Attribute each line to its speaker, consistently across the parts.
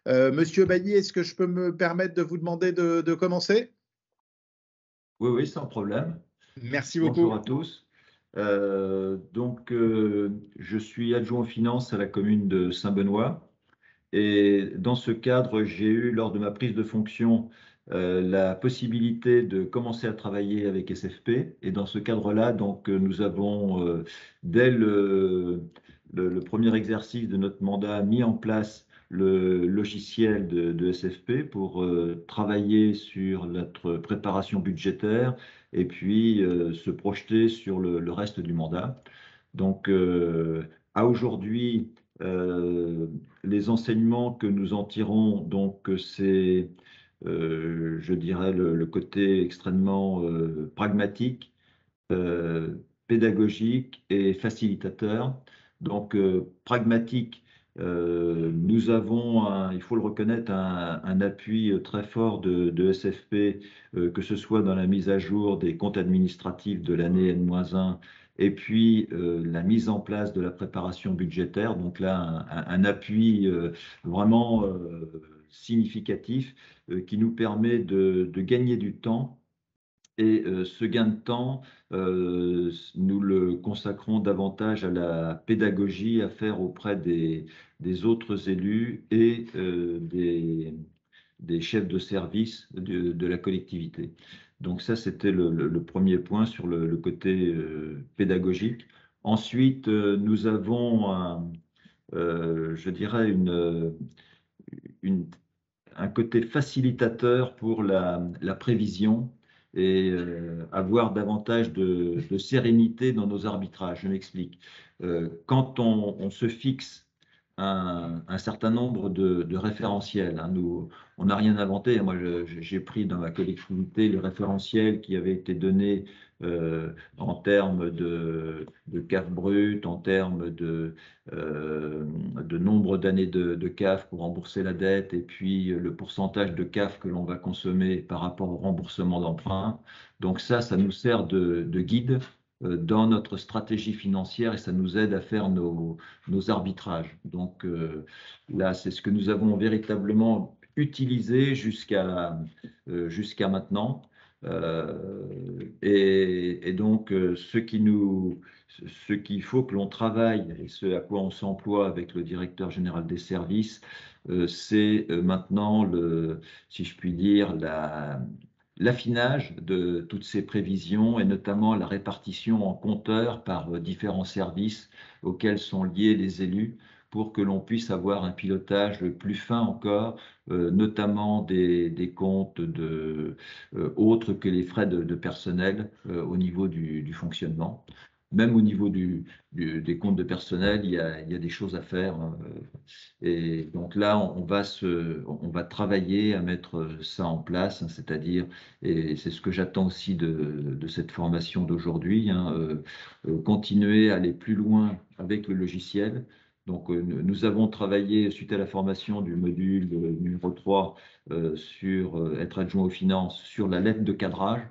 Speaker 1: Monsieur Bailly, est-ce que je peux me permettre de vous demander de commencer?
Speaker 2: Oui, oui, sans problème.
Speaker 1: Merci
Speaker 2: Bonjour
Speaker 1: beaucoup.
Speaker 2: à tous. Je suis adjoint aux finances à la commune de Saint-Benoît et dans ce cadre, j'ai eu lors de ma prise de fonction la possibilité de commencer à travailler avec SFP et dans ce cadre-là, nous avons dès le premier exercice de notre mandat mis en place le logiciel de SFP pour travailler sur notre préparation budgétaire et puis se projeter sur le reste du mandat. Donc, à aujourd'hui, euh, les enseignements que nous en tirons, c'est, je dirais, le côté extrêmement pragmatique, euh, pédagogique et facilitateur. Pragmatique, nous avons, il faut le reconnaître, un appui très fort de SFP, que ce soit dans la mise à jour des comptes administratifs de l'année N-1 et puis la mise en place de la préparation budgétaire. Donc là, un appui vraiment significatif qui nous permet de gagner du temps et ce gain de temps, nous le consacrons davantage à la pédagogie à faire auprès des autres élus et des chefs de service de la collectivité. Donc ça, c'était le premier point sur le côté pédagogique. Ensuite, nous avons, je dirais, une un côté facilitateur pour la prévision et avoir davantage de sérénité dans nos arbitrages. Je m'explique. Quand on se fixe un certain nombre de référentiels, hein, on n'a rien inventé. Moi, j'ai pris dans ma collectivité le référentiel qui avait été donné en termes de CAF brut, en termes de nombre d'années de CAF pour rembourser la dette et puis le pourcentage de CAF que l'on va consommer par rapport au remboursement d'emprunt. Donc ça nous sert de guide dans notre stratégie financière et ça nous aide à faire nos arbitrages. Donc là, c'est ce que nous avons véritablement utilisé jusqu'à maintenant. Ce qu'il faut que l'on travaille et ce à quoi on s'emploie avec le directeur général des services, c'est maintenant si je puis dire, l'affinage de toutes ces prévisions et notamment la répartition en compteurs par différents services auxquels sont liés les élus pour que l'on puisse avoir un pilotage plus fin encore, notamment des comptes autres que les frais de personnel au niveau du fonctionnement. Même au niveau des comptes de personnel, il y a des choses à faire, hein. Et donc là, on va travailler à mettre ça en place, hein, c'est-à-dire, et c'est ce que j'attends aussi de cette formation d'aujourd'hui, hein, continuer à aller plus loin avec le logiciel. Donc, nous avons travaillé suite à la formation du module numéro 3 sur être adjoint aux finances, sur la lettre de cadrage.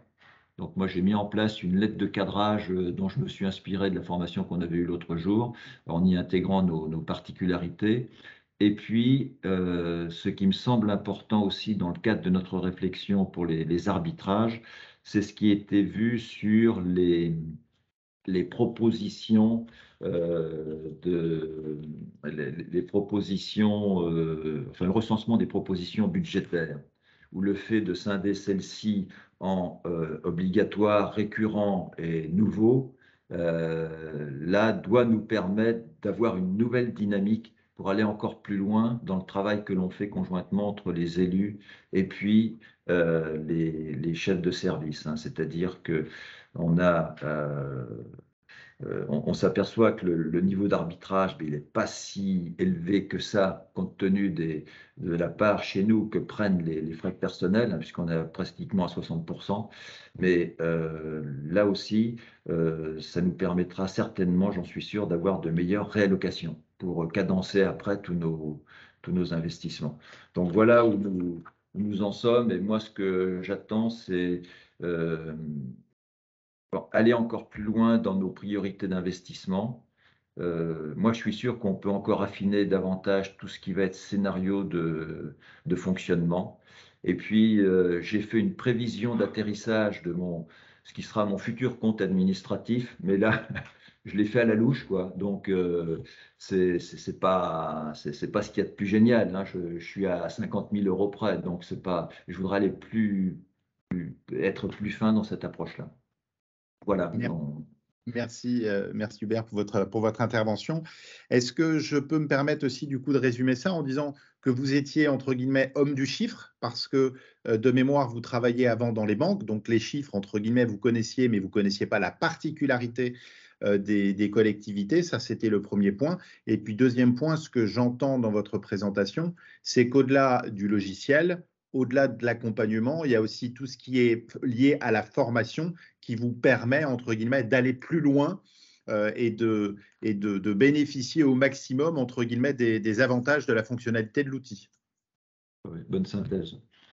Speaker 2: Donc moi, j'ai mis en place une lettre de cadrage dont je me suis inspiré de la formation qu'on avait eue l'autre jour, en y intégrant nos particularités. Et puis, ce qui me semble important aussi dans le cadre de notre réflexion pour les arbitrages, c'est ce qui était vu sur les propositions les propositions, enfin le recensement des propositions budgétaires, ou le fait de scinder celles-ci en obligatoires, récurrents et nouveaux, là doit nous permettre d'avoir une nouvelle dynamique pour aller encore plus loin dans le travail que l'on fait conjointement entre les élus et puis les chefs de service, hein. C'est-à-dire que on a on s'aperçoit que le niveau d'arbitrage, il n'est pas si élevé que ça, compte tenu de la part chez nous que prennent les frais personnels, hein, puisqu'on est pratiquement à 60%. Mais là aussi, ça nous permettra certainement, j'en suis sûr, d'avoir de meilleures réallocations pour cadencer après tous nos investissements. Donc voilà où nous en sommes. Et moi, ce que j'attends, c'est aller encore plus loin dans nos priorités d'investissement Moi, je suis sûr qu'on peut encore affiner davantage tout ce qui va être scénario de fonctionnement. Et puis, j'ai fait une prévision d'atterrissage de ce qui sera mon futur compte administratif, mais là, je l'ai fait à la louche, quoi. Donc, c'est pas, c'est pas ce qu'il y a de plus génial, hein. Je suis à 50 000 euros près, donc c'est pas, je voudrais aller être plus fin dans cette approche-là. Voilà.
Speaker 1: Merci, merci Hubert pour votre intervention. Est-ce que je peux me permettre aussi du coup de résumer ça en disant que vous étiez entre guillemets homme du chiffre parce que de mémoire vous travailliez avant dans les banques, donc les chiffres entre guillemets vous connaissiez mais vous connaissiez pas la particularité des collectivités, ça c'était le premier point. Et puis deuxième point, ce que j'entends dans votre présentation, c'est qu'au-delà du logiciel, au-delà de l'accompagnement, il y a aussi tout ce qui est lié à la formation qui vous permet, entre guillemets, d'aller plus loin et de bénéficier au maximum, entre guillemets, des avantages de la fonctionnalité de l'outil.
Speaker 2: Oui, bonne synthèse.